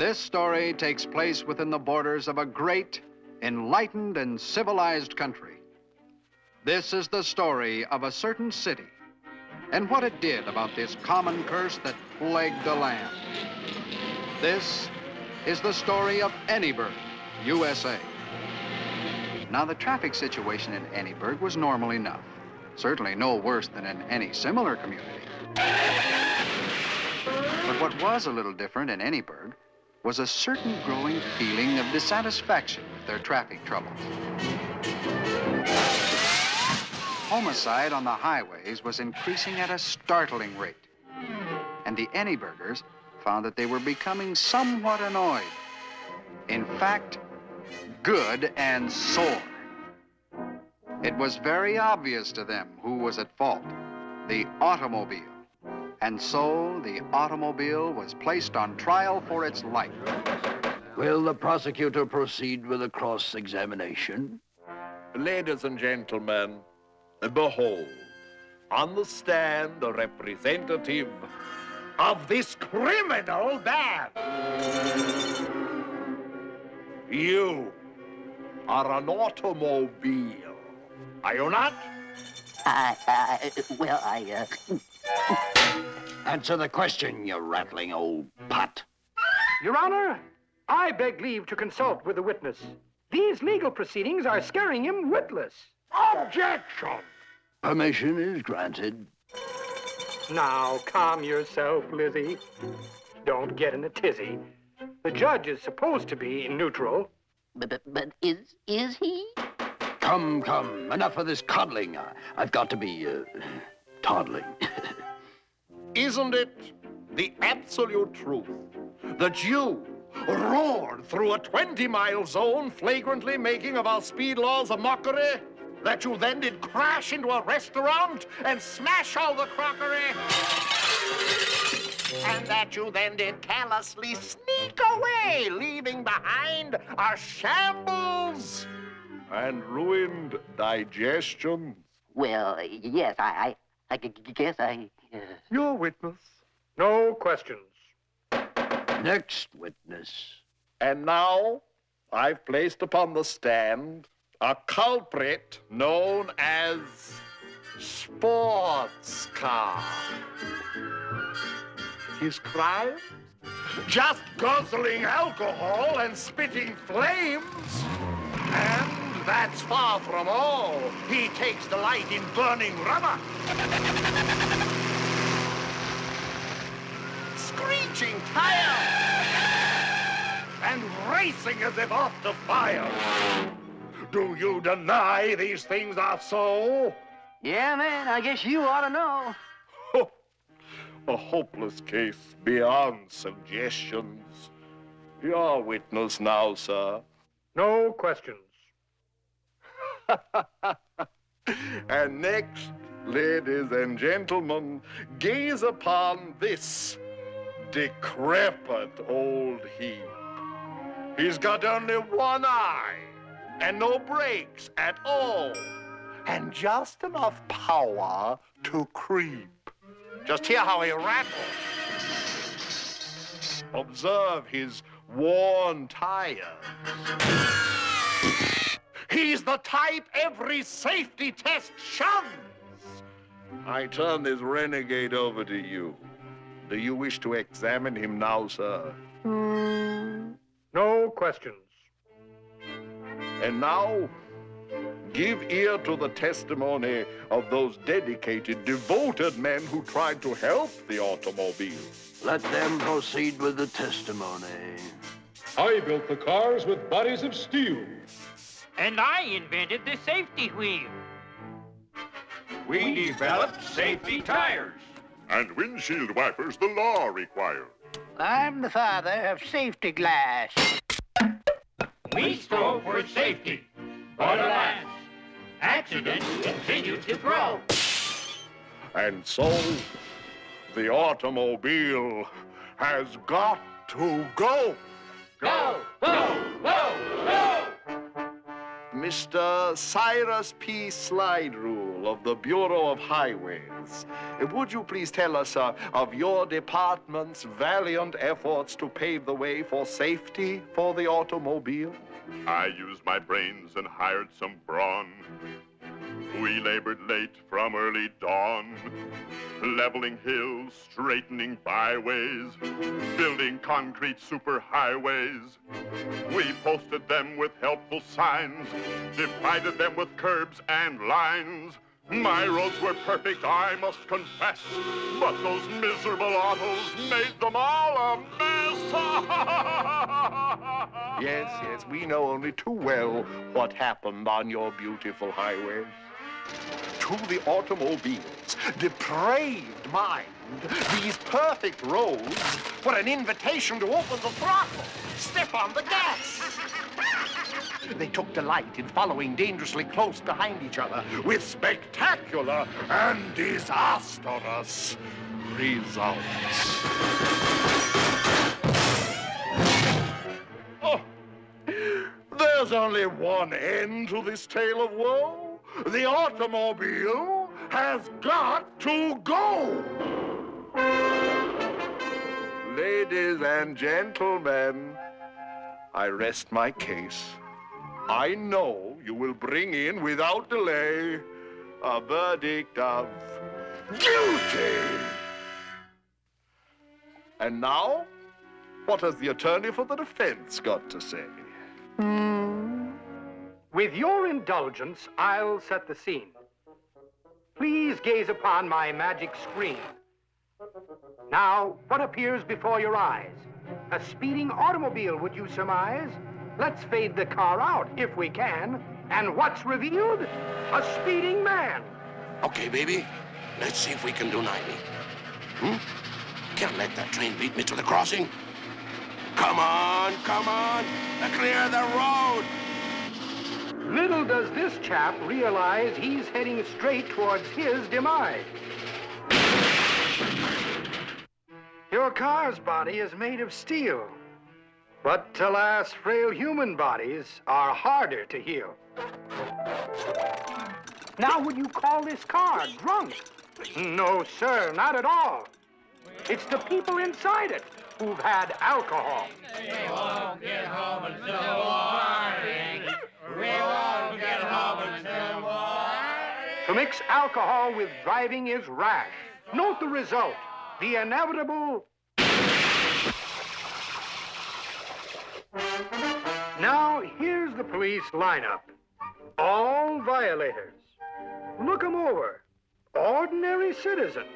This story takes place within the borders of a great, enlightened, and civilized country. This is the story of a certain city and what it did about this common curse that plagued the land. This is the story of Annieburg, USA. Now, the traffic situation in Annieburg was normal enough. Certainly no worse than in any similar community. But what was a little different in Annieburg was a certain growing feeling of dissatisfaction with their traffic troubles. Homicide on the highways was increasing at a startling rate. And the Annieburgers found that they were becoming somewhat annoyed. In fact, good and sore. It was very obvious to them who was at fault: the automobile. And so the automobile was placed on trial for its life. Will the prosecutor proceed with a cross-examination? Ladies and gentlemen, behold, on the stand, a representative of this criminal band. You are an automobile, are you not? Answer the question, you rattling old putt. Your Honor, I beg leave to consult with the witness. These legal proceedings are scaring him witless. Objection! Permission is granted. Now, calm yourself, Lizzie. Don't get in a tizzy. The judge is supposed to be neutral. But is he? Come, enough of this coddling. I've got to be, toddling. Isn't it the absolute truth that you roared through a 20-mile zone, flagrantly making of our speed laws a mockery? That you then did crash into a restaurant and smash all the crockery? And that you then did callously sneak away, leaving behind a shambles and ruined digestions? Well, yes, I guess I... Your witness. No questions. Next witness. And now, I've placed upon the stand a culprit known as Sports Car. His crime? Just guzzling alcohol and spitting flames. And that's far from all. He takes delight in burning rubber. Screeching tires. And racing as if off to fire. Do you deny these things are so? Yeah, man, I guess you ought to know. A hopeless case beyond suggestions. Your witness now, sir. No questions. And next, ladies and gentlemen, gaze upon this decrepit old heap. He's got only one eye and no brakes at all, and just enough power to creep. Just hear how he rattles. Observe his worn tires. He's the type every safety test shuns. I turn this renegade over to you. Do you wish to examine him now, sir? No questions. And now, give ear to the testimony of those dedicated, devoted men who tried to help the automobile. Let them proceed with the testimony. I built the cars with bodies of steel. And I invented the safety wheel. We developed safety tires. And windshield wipers the law requires. I'm the father of safety glass. We strove for safety, but alas, accidents continue to grow. And so, the automobile has got to go. Go, go, go, go! Mr. Cyrus P. Slide Rule of the Bureau of Highways. Would you please tell us of your department's valiant efforts to pave the way for safety for the automobile? I used my brains and hired some brawn. We labored late from early dawn, leveling hills, straightening byways, building concrete superhighways. We posted them with helpful signs, divided them with curbs and lines. My roads were perfect, I must confess, but those miserable autos made them all a mess. Yes, we know only too well what happened on your beautiful highways. To the automobile's depraved mind, these perfect roads were an invitation to open the throttle, step on the gas. They took delight in following dangerously close behind each other with spectacular and disastrous results. Oh, there's only one end to this tale of woe. The automobile has got to go! Ladies and gentlemen, I rest my case. I know you will bring in without delay a verdict of guilty. And now, what has the attorney for the defense got to say? With your indulgence, I'll set the scene. Please gaze upon my magic screen. Now, what appears before your eyes? A speeding automobile, would you surmise? Let's fade the car out, if we can. And what's revealed? A speeding man. Okay, baby. Let's see if we can do 90. Can't let that train beat me to the crossing. Come on, come on. Clear the road. Little does this chap realize he's heading straight towards his demise. Your car's body is made of steel. But alas, frail human bodies are harder to heal. Now, would you call this car drunk? No, sir, not at all. It's the people inside it who've had alcohol. We won't get home until morning. We won't get home until morning. To mix alcohol with driving is rash. Note the result, the inevitable. Now, here's the police lineup. All violators. Look 'em over. Ordinary citizens.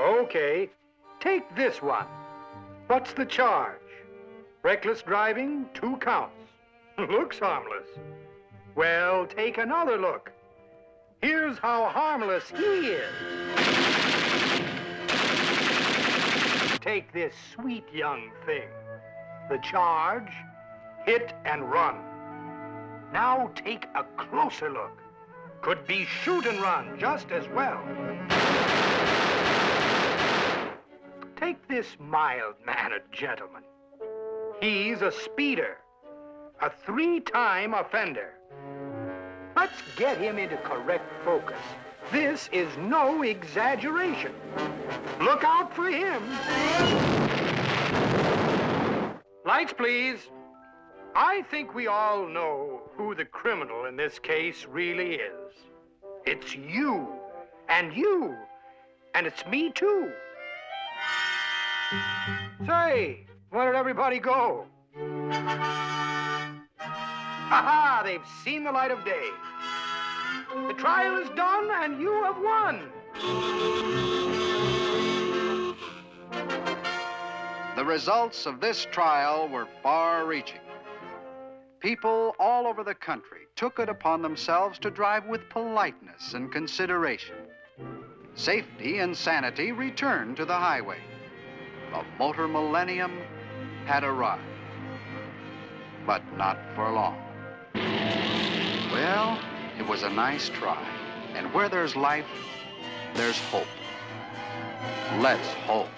Okay, take this one. What's the charge? Reckless driving, 2 counts. Looks harmless. Well, take another look. Here's how harmless he is. Take this sweet young thing. The charge, hit and run. Now take a closer look. Could be shoot and run just as well. Take this mild-mannered gentleman. He's a speeder, a 3-time offender. Let's get him into correct focus. This is no exaggeration. Look out for him. Lights, please. I think we all know who the criminal in this case really is. It's you, and it's me too. Say, where did everybody go? Ha-ha, they've seen the light of day. The trial is done, and you have won. The results of this trial were far-reaching. People all over the country took it upon themselves to drive with politeness and consideration. Safety and sanity returned to the highway. The motor millennium had arrived, but not for long. Well, it was a nice try, and where there's life, there's hope. Let's hope.